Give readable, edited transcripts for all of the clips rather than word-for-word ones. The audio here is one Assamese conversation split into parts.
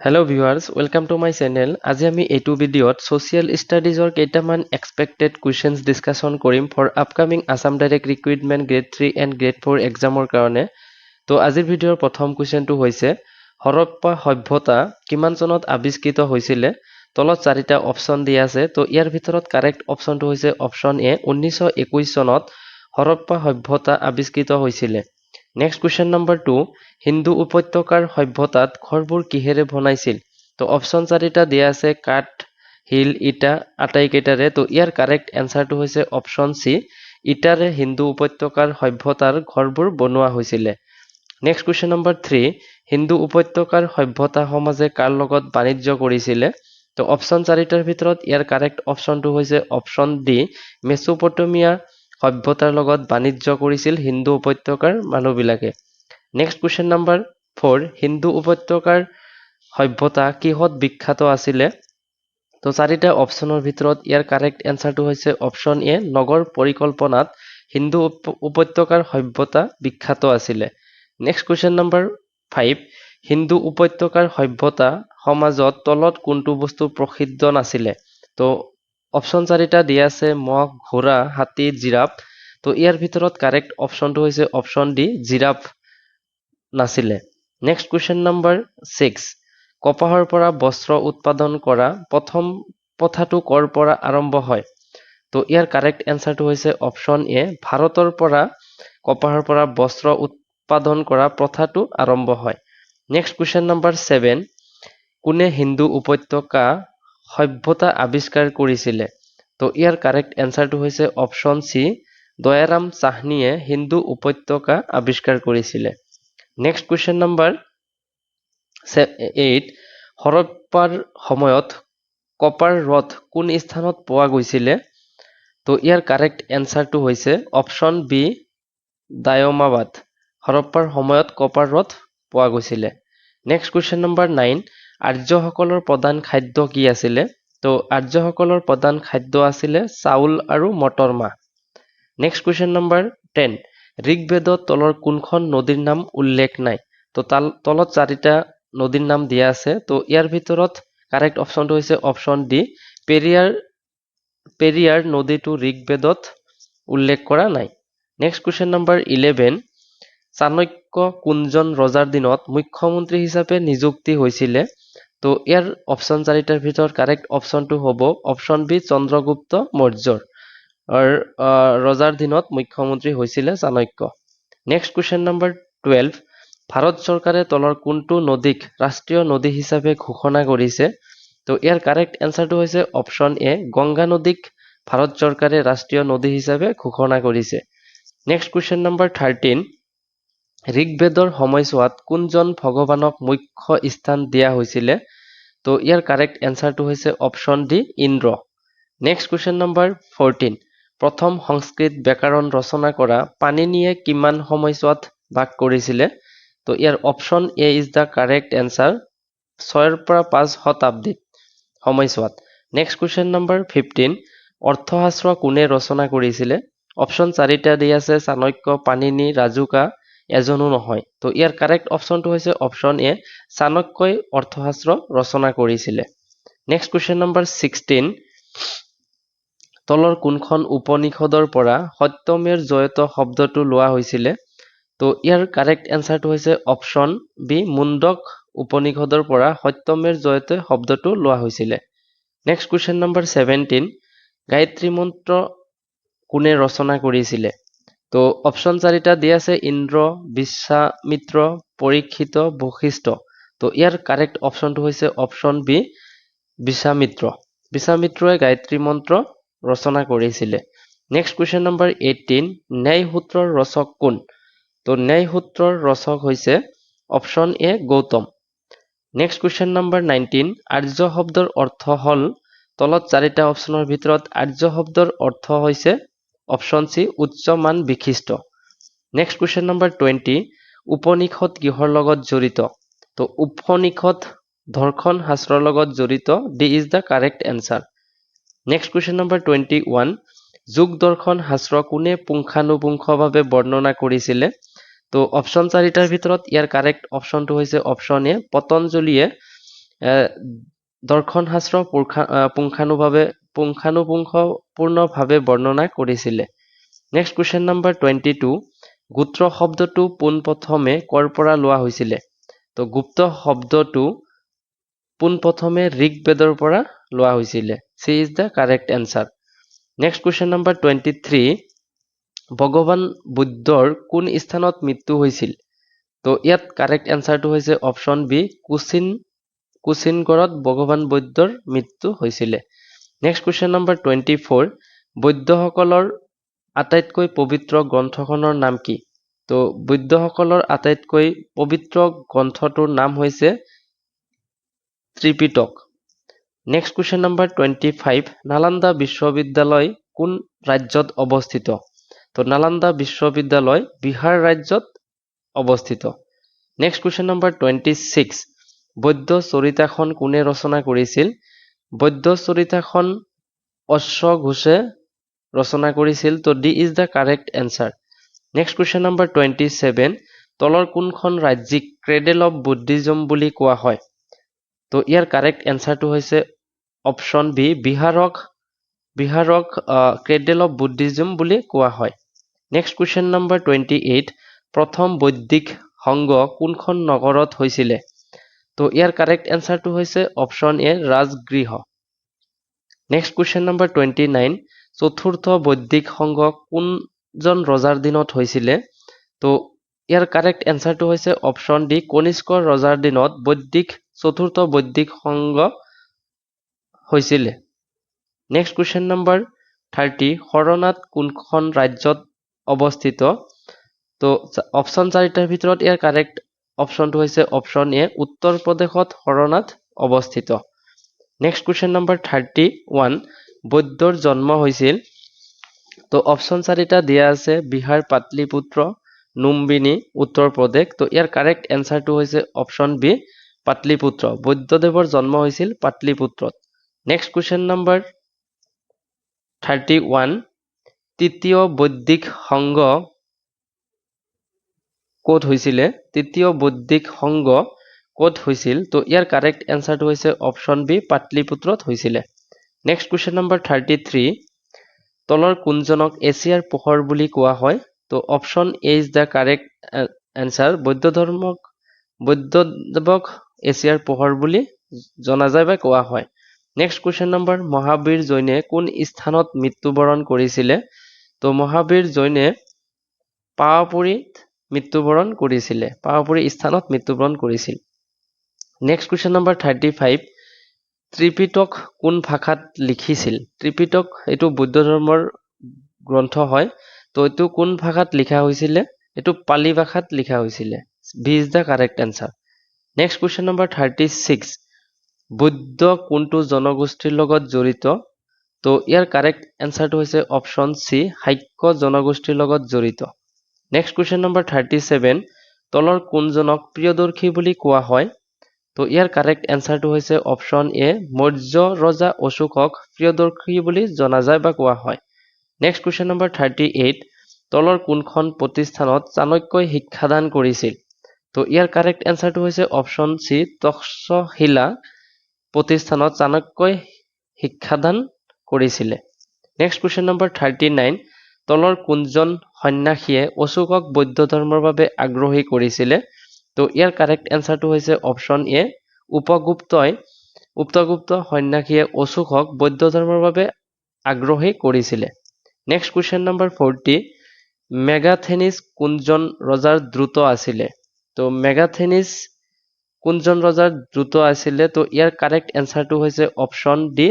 Hello viewers, welcome to my channel. আজি আমি এইটো ভিডিঅ'ত social studiesৰ কেইটামান expected questions discussion কৰিম for upcoming Assam Direct Recruitment Grade 3 and Grade 4 examৰ কাৰণে। তো আজিৰ ভিডিঅ'ৰ প্ৰথম কুৱেশ্যনটো হৈছে হৰপ্পা সভ্যতা কিমান চনত আৱিষ্কৃত হৈছিলে? তলত চাৰিটা অপচন দিয়া আছে। তো ইয়াৰ ভিতৰত কাৰেক্ট অপচনটো হৈছে অপচন এ 1921 চনত হৰপ্পা সভ্যতা আৱিষ্কৃত হৈছিলে। নেক্সট কুৱেশ্যন নম্বৰ 2 হিন্দু উপত্যকাৰ সভ্যতাত ঘৰবোৰ কিহেৰে বনাইছিল? তো অপচন চাৰিটা দিয়া আছে কাঠ, শিল, ইটা আটাইকেইটাৰে। তো ইয়াৰ কাৰেক্ট এনচাৰটো হৈছে অপচন চি, ইটাৰে হিন্দু উপত্যকাৰ সভ্যতাৰ ঘৰবোৰ বনোৱা হৈছিলে। নেক্সট কুৱেশ্যন নম্বৰ 3 হিন্দু উপত্যকাৰ সভ্যতা সমাজে কাৰ লগত বাণিজ্য কৰিছিলে? তো অপচন চাৰিটাৰ ভিতৰত ইয়াৰ কাৰেক্ট অপচনটো হৈছে অপচন ডি, মেচোপটেমিয়া সভ্যতাৰ লগত বাণিজ্য কৰিছিল হিন্দু উপত্যকাৰ মানুহবিলাকে। নেক্সট কুৱেশ্যন নম্বৰ 4 হিন্দু উপত্যকাৰ সভ্যতা কিহত বিখ্যাত আছিলে? তো চাৰিটা অপচনৰ ভিতৰত ইয়াৰ কাৰেক্ট এনচাৰটো হৈছে অপচন এ, নগৰ পৰিকল্পনাত হিন্দু উপত্যকাৰ সভ্যতা বিখ্যাত আছিলে। নেক্সট কুৱেশ্যন নম্বৰ 5 হিন্দু উপত্যকাৰ সভ্যতা সমাজত তলত কোনটো বস্তু প্ৰসিদ্ধ নাছিলে? তো অপচন চাৰিটা দিয়া আছে মহ, ঘোঁৰা, হাতী, জিৰাফ। তো ইয়াৰ ভিতৰত কাৰেক্ট অপচনটো হৈছে অপচন ডি, জিৰাফ নাছিলে। নেক্সট কুৱেশ্যন নম্বৰ 6 কপাহৰ পৰা বস্ত্ৰ উৎপাদন কৰা প্ৰথম প্ৰথাটো ক'ৰ পৰা আৰম্ভ হয়? তো ইয়াৰ কাৰেক্ট এনচাৰটো হৈছে অপচন এ, ভাৰতৰ পৰা কপাহৰ পৰা বস্ত্ৰ উৎপাদন কৰা প্ৰথাটো আৰম্ভ হয়। নেক্সট কুৱেশ্যন নম্বৰ 7 কোনে হিন্দু উপত্যকা সভ্যতা আৱিষ্কাৰ কৰিছিলে? তো ইয়াৰ কাৰেক্ট এনচাৰটো হৈছে অপচন চি, দয়াৰাম চাহনীয়ে হিন্দু উপত্যকা আৱিষ্কাৰ কৰিছিলে। নেক্সট কুৱেশ্যন নম্বৰ 8 হৰপ্পাৰ সময়ত কপাৰ ৰথ কোন স্থানত পোৱা গৈছিলে? তো ইয়াৰ কাৰেক্ট এনচাৰটো হৈছে অপচন বি, দায়মাবাদ। হৰপ্পাৰ সময়ত কপাৰ ৰথ পোৱা গৈছিলে। নেক্সট কুৱেশ্যন নম্বৰ 9 আৰ্যসকলৰ প্ৰধান খাদ্য কি আছিলে? তো আৰ্যসকলৰ প্ৰধান খাদ্য আছিলে চাউল আৰু মটৰ মাহ। নেক্সট কুৱেশ্যন নম্বৰ 10 ঋগ্বেদত তলৰ কোনখন নদীৰ নাম উল্লেখ নাই? তো তলত চাৰিটা নদীৰ নাম দিয়া আছে। তো ইয়াৰ ভিতৰত কাৰেক্ট অপচনটো হৈছে অপচন ডি, পেৰিয়াৰ নদীটো ঋগ্বেদত উল্লেখ কৰা নাই। নেক্সট কুৱেশ্যন নম্বৰ 11 চাণক্য কোনজন ৰজাৰ দিনত মুখ্যমন্ত্ৰী হিচাপে নিযুক্তি হৈছিলে? তো ইয়াৰ অপচন চাৰিটাৰ ভিতৰত কাৰেক্ট অপচনটো হ'ব অপচন বি, চন্দ্ৰগুপ্ত মৌৰ্যৰ ৰজাৰ দিনত মুখ্যমন্ত্ৰী হৈছিলে Chanakya. Next question number 12 Bharat চৰকাৰে তলৰ কোনটো নদীক ৰাষ্ট্ৰীয় নদী হিচাপে ঘোষণা কৰিছে? তো ইয়াৰ কাৰেক্ট এনচাৰটো হৈছে অপচন এ, গংগা নদীক ভাৰত চৰকাৰে ৰাষ্ট্ৰীয় নদী হিচাপে ঘোষণা কৰিছে। নেক্সট কুৱেশ্যন নম্বৰ 13 ঋগ্বেদৰ সময়ছোৱাত কোনজন ভগৱানক মুখ্য স্থান দিয়া হৈছিলে? তো ইয়াৰ কাৰেক্ট এনচাৰটো হৈছে option D, Indra. Next question number 14 প্ৰথম সংস্কৃত ব্যাকৰণ ৰচনা কৰা পাণিনিয়ে কিমান সময়ছোৱাত বাস কৰিছিলে? তো ইয়াৰ option A is the correct answer, 6ৰ পৰা 5 শতাব্দীত সময়ছোৱাত। নেক্সট কুৱেশ্যন নম্বৰ 15 অৰ্থশাস্ত্ৰ কোনে ৰচনা কৰিছিলে? অপচন চাৰিটা দি আছে চাণক্য, পাণিনি, ৰাজুকা, এজনো নহয়। তো ইয়াৰ কাৰেক্ট অপচনটো হৈছে অপচন এ, চাণক্যই অৰ্থশাস্ত্ৰ ৰচনা কৰিছিলে। নেক্সট কুৱেশ্যন নম্বৰ 16 তলৰ কোনখন উপনিষদৰ পৰা সত্যমেৰ জয়ত শব্দটো লোৱা হৈছিলে? তো ইয়াৰ কাৰেক্ট এনচাৰটো হৈছে অপচন বি, মুণ্ডক উপনিষদৰ পৰা সত্যমেৰ জয়তে শব্দটো লোৱা হৈছিলে। নেক্সট কুৱেশ্যন নম্বৰ 17 গায়ত্ৰী মন্ত্ৰ কোনে ৰচনা কৰিছিলে? তো অপচন চাৰিটা দি আছে ইন্দ্ৰ, বিশ্বামিত্ৰ, পৰীক্ষিত, বশিষ্ঠ। তো ইয়াৰ কাৰেক্ট অপচনটো হৈছে অপচন বি, বিশ্বামিত্ৰ। বিশ্বামিত্ৰই গায়ত্ৰী মন্ত্ৰ ৰচনা কৰিছিলে। নেক্সট কুৱেশ্যন নম্বৰ 18 ন্যায় সূত্ৰৰ ৰচক কোন? তো ন্যায় সূত্ৰৰ ৰচক হৈছে অপচন এ, গৌতম। নেক্সট কুৱেশ্যন নম্বৰ 19 আৰ্য শব্দৰ অৰ্থ হ'ল? তলত চাৰিটা অপচনৰ ভিতৰত আৰ্য শব্দৰ অৰ্থ হৈছে অপচন চি, উচ্চ মান বিশিষ্ট। নেক্সট কুৱেশ্যন নম্বৰ 20 উপনিষদ কিহৰ লগত জড়িত? তো উপনিষদ দৰ্শন শাস্ত্ৰৰ লগত জড়িত, D is the correct answer. Next question number 21 যোগ দৰ্শন শাস্ত্ৰ কোনে পুংখানুপুংখভাৱে বৰ্ণনা কৰিছিলে? তো অপচন চাৰিটাৰ ভিতৰত ইয়াৰ কাৰেক্ট অপচনটো হৈছে অপচন এ, পতঞ্জলীয়ে দৰ্শন শাস্ত্ৰ পুংখানুপুংখপূৰ্ণভাৱে বৰ্ণনা কৰিছিলে। নেক্সট কুৱেশ্যন নম্বৰ 22, গোত্ৰ শব্দটো পোনপ্ৰথমে ক'ৰ পৰা লোৱা হৈছিলে? তো গুপ্ত শব্দটো পোনপ্ৰথমে ঋগ্বেদৰ পৰা লোৱা হৈছিলে। C is the correct answer. Next question number 23, ভগৱান বুদ্ধৰ কোন স্থানত মৃত্যু হৈছিল? তো ইয়াত কাৰেক্ট এনচাৰটো হৈছে অপশ্যন বি, কুচিনগড়ত ভগৱান বুদ্ধৰ মৃত্যু হৈছিলে। নেক্সট কুৱেশ্যন নম্বৰ 24, বৌদ্ধসকলৰ আটাইতকৈ পবিত্ৰ গ্ৰন্থখনৰ নাম কি? তো বৌদ্ধসকলৰ আটাইতকৈ পবিত্ৰ গ্ৰন্থটোৰ নাম হৈছে Tripitaka. Next question number 25, Nalanda বিশ্ববিদ্যালয় কোন ৰাজ্যত অৱস্থিত? তো নালন্দা বিশ্ববিদ্যালয় বিহাৰ ৰাজ্যত অৱস্থিত। নেক্সট কুৱেশ্যন নম্বৰ 26, বৌদ্ধ চৰিতাখন কোনে ৰচনা কৰিছিল? বৌদ্ধ চৰিতাখন অশ্বঘোষে ৰচনা কৰিছিল। তো D is the correct answer. Next question number 27, তলৰ কোনখন ৰাজ্যিক ক্ৰেডেল অফ বুদ্ধিজম বুলি কোৱা হয়? তো ইয়াৰ কাৰেক্ট এনচাৰটো হৈছে অপশ্যন বি, বিহাৰক ক্ৰেডেল অফ বুদ্ধিজম বুলি কোৱা হয়। নেক্সট কুৱেশ্যন নম্বৰ 28, প্ৰথম বৌদ্ধিক সংঘ কোনখন নগৰত হৈছিলে? তো ইয়াৰ কাৰেক্ট এনচাৰটো হৈছে option A, Rajgriha. Next question number 29, চতুৰ্থ বৌদ্ধিক সংঘ কোনজন ৰজাৰ দিনত হৈছিলে? তো ইয়াৰ কাৰেক্ট এনচাৰটো হৈছে অপশ্যন ডি, কনিষ্ক ৰজাৰ দিনত চতুৰ্থ বৌদ্ধিক সংঘ হৈছিলে। নেক্সট কুৱেশ্যন নম্বৰ 30, সৰনাথ কোনখন ৰাজ্যত অৱস্থিত? তো অপশ্যন 4টাৰ ভিতৰত ইয়াৰ কাৰেক্ট অপশ্যনটো হৈছে অপশ্যন এ, উত্তৰ প্ৰদেশত সৰনাথ অৱস্থিত। নেক্সট কুৱেশ্যন নম্বৰ 31, বৌদ্ধৰ জন্ম হৈছিল? তো অপশ্যন 4টা দিয়া আছে, বিহাৰ, পাটলিপুত্ৰ, লুম্বিনী, উত্তৰ প্ৰদেশ। তো ইয়াৰ কাৰেক্ট এনচাৰটো হৈছে অপশ্যন বি, পাটলিপুত্ৰ। বৌদ্ধদেৱৰ জন্ম হৈছিল পাটলিপুত্ৰত। নেক্সট কুৱেশ্যন নম্বৰ 31, তৃতীয় বৌদ্ধিক সংঘ ক'ত হৈছিলে? তৃতীয় বৌদ্ধিক সংঘ ক'ত হৈছিল? তো ইয়াৰ কাৰেক্ট এনচাৰটো হৈছে অপশ্যন বি, পাটলিপুত্ৰত হৈছিলে। নেক্সট কুৱেশ্যন নম্বৰ 33, তলৰ কোনজনক এছিয়াৰ পোহৰ বুলি কোৱা হয়? তো option A is the correct answer. বুদ্ধদেৱক এছিয়াৰ পোহৰ বুলি জনা যায় বা কোৱা হয়। নেক্সট কুৱেশ্যন নম্বৰ, মহাবীৰ জৈনে কোন স্থানত মৃত্যুবৰণ কৰিছিলে? তো মহাবীৰ জৈনে পাৱাপুৰীত মৃত্যুবৰণ কৰিছিলে। পাৱাপুৰী স্থানত মৃত্যুবৰণ কৰিছিল। নেক্সট কুৱেশ্যন নম্বৰ 35, ত্ৰিপিটক কোন ভাষাত লিখিছিল? ত্ৰিপিটক এইটো বৌদ্ধ ধৰ্মৰ গ্ৰন্থ হয়। তো এইটো কোন ভাষাত লিখা হৈছিলে? এইটো পালি ভাষাত লিখা হৈছিলে। B is the correct answer. Next question number 36, Buddha কোনটো জনগোষ্ঠীৰ লগত জড়িত? তো ইয়াৰ কাৰেক্ট এনচাৰটো হৈছে অপশ্যন চি, শাক্য জনগোষ্ঠীৰ লগত জড়িত। নেক্সট কুৱেশ্যন নম্বৰ 37, তলৰ কোনজনক প্ৰিয়দৰ্শী বুলি কোৱা হয়? তো ইয়াৰ কাৰেক্ট এনচাৰটো হৈছে অপশ্যন এ, মৌৰ্য ৰজা অশোকক প্ৰিয়দৰ্শী বুলি জনা যায় বা কোৱা হয়। নেক্সট কুৱেশ্যন নম্বৰ 38, তলৰ কোনখন প্ৰতিষ্ঠানত চাণক্যই শিক্ষাদান কৰিছিল? তো ইয়াৰ কাৰেক্ট এনচাৰটো হৈছে অপশ্যন চি, তক্ষশিলা প্ৰতিষ্ঠানত চাণক্যই শিক্ষাদান কৰিছিলে। নেক্সট কুৱেশ্যন নম্বৰ 39, তলৰ কোনজন সন্যাসীয়ে অশোকক বৌদ্ধ ধৰ্মৰ বাবে আগ্ৰহী কৰিছিলে? তো ইয়াৰ কাৰেক্ট এনচাৰটো হৈছে অপশ্যন এ, উপগুপ্ত সন্যাসীয়ে অশোকক বৌদ্ধ ধৰ্মৰ বাবে আগ্ৰহী কৰিছিলে। নেক্সট কুৱেশ্যন নম্বৰ 40, মেগাথেনিছ কোনজন ৰজাৰ দ্ৰুত আছিলে? তো মেগাথেনিছ কোনজন ৰজাৰ দ্ৰুত আছিলে? তো ইয়াৰ কাৰেক্ট এনচাৰটো হৈছে option D,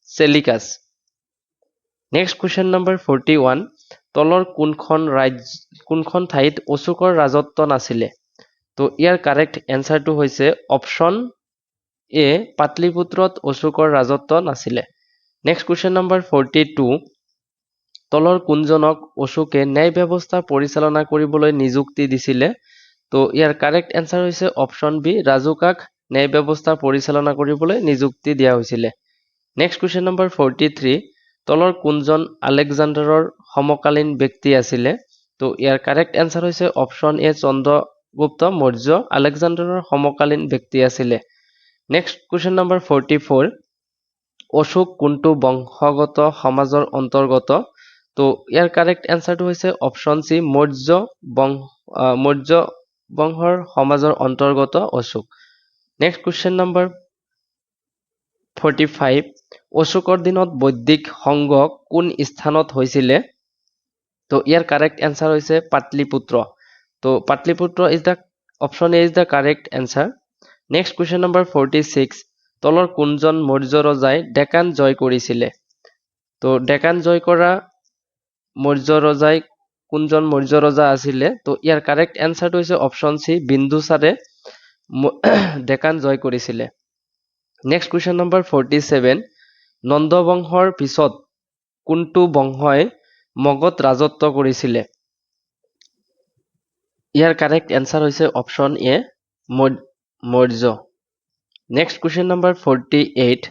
Seleucus. Next question number 41, তলৰ কোনখন ঠাইত অশোকৰ ৰাজত্ব নাছিলে? তো ইয়াৰ কাৰেক্ট এনচাৰটো হৈছে অপশ্যন এ, পাটলিপুত্ৰত অশোকৰ ৰাজত্ব নাছিলে। নেক্সট কুৱেশ্যন নম্বৰ 42, তলৰ কোনজনক অশোকে ন্যায় ব্যৱস্থা পৰিচালনা কৰিবলৈ নিযুক্তি দিছিলে? তো ইয়াৰ কাৰেক্ট এনচাৰ হৈছে অপশ্যন বি, ৰাজুকাক ন্যায় ব্যৱস্থা পৰিচালনা কৰিবলৈ নিযুক্তি দিয়া হৈছিলে। নেক্সট কুৱেশ্যন নম্বৰ 43, তলৰ কোনজন আলেকজাণ্ডাৰৰ সমকালীন ব্যক্তি আছিলে? তো ইয়াৰ কাৰেক্ট এনচাৰ হৈছে অপশ্যন এ, চন্দ্ৰগুপ্ত মৌৰ্য আলেকজাণ্ডাৰৰ সমকালীন ব্যক্তি আছিলে। নেক্সট কুৱেশ্যন নম্বৰ 44 অশোক কোনটো বংশগত সমাজৰ অন্তৰ্গত তো ইয়াৰ কাৰেক্ট এনসাৰটো হৈছে অপশ্যন সি মৌৰ্য বংশৰ সমাজৰ অন্তৰ্গত অশোক নেক্সট কুৱেশ্যন নম্বৰ 45 অশোকৰ দিনত বৈদিক সংঘ কোন স্থানত হৈছিলে তো ইয়াৰ কাৰেক্ট এনসাৰ হৈছে পাটলিপুত্ৰ তো Pataliputra is the option A is the correct answer next question number 46 তলৰ কোনজন মৌৰ্য ৰজাই ডেকান জয় কৰিছিলে তো ডেকান জয় কৰা মৌৰ্য ৰজাই কোনজন মৌৰ্য ৰজা আছিলে তো ইয়াৰ কাৰেক্ট এনসাৰটো হৈছে অপশ্যন সি বিন্দুসাৰে ডেকান জয় কৰিছিলে নেক্সট কুৱেশ্যন নম্বৰ 47 নন্দ বংশৰ পিছত কোনটো বংশই মগধ ৰাজত্ব কৰিছিলে ইয়াৰ কাৰেক্ট এনসাৰ হৈছে অপশ্যন এ Maurya next question number 48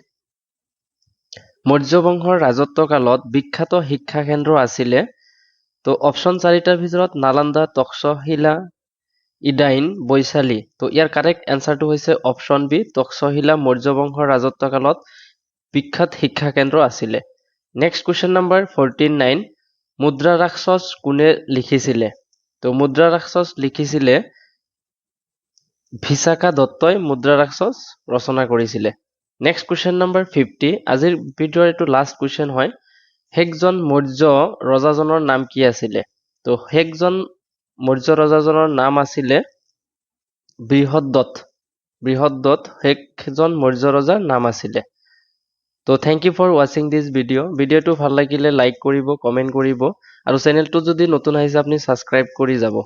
Maurya বংশৰ ৰাজত্ব কালত বিখ্যাত শিক্ষা কেন্দ্ৰ আছিলে তো অপশ্যন 4টাৰ ভিতৰত নালন্দা তক্ষশিলা ইডাইন বৈশালী তো ইয়াৰ কাৰেক্ট এনসাৰটো হৈছে অপশ্যন বি তক্ষশিলা মৌৰ্য বংশৰ ৰাজত্ব কালত বিখ্যাত শিক্ষা কেন্দ্ৰ আছিলে নেক্সট কুৱেশ্যন নম্বৰ 49 মুদ্ৰা ৰাক্ষস কোনে লিখিছিলে তো মুদ্ৰা ৰাক্ষস লিখিছিলে ভিশাখা দত্তই মুদ্ৰা ৰাক্ষস ৰচনা কৰিছিলে নেক্সট কুৱেশ্যন নম্বৰ 50 আজিৰ ভিডিঅ'ৰ এইটো লাষ্ট কুৱেশ্যন হয় হেকজন মৌৰ্য ৰজাজনৰ নাম কি আছিলে তো হেকজন মৌৰ্য ৰজাজনৰ নাম আছিলে বৃহদ্দত্ত হেকজন মৌৰ্য ৰজাৰ নাম আছিলে তো থ্যাংক ইউ ফৰ ৱাচিং দিছ ভিডিঅ'টো ভাল লাগিলে লাইক কৰিব কমেন্ট কৰিব আৰু চেনেলটো যদি নতুন আহিছে আপুনি সাবস্ক্ৰাইব কৰি যাব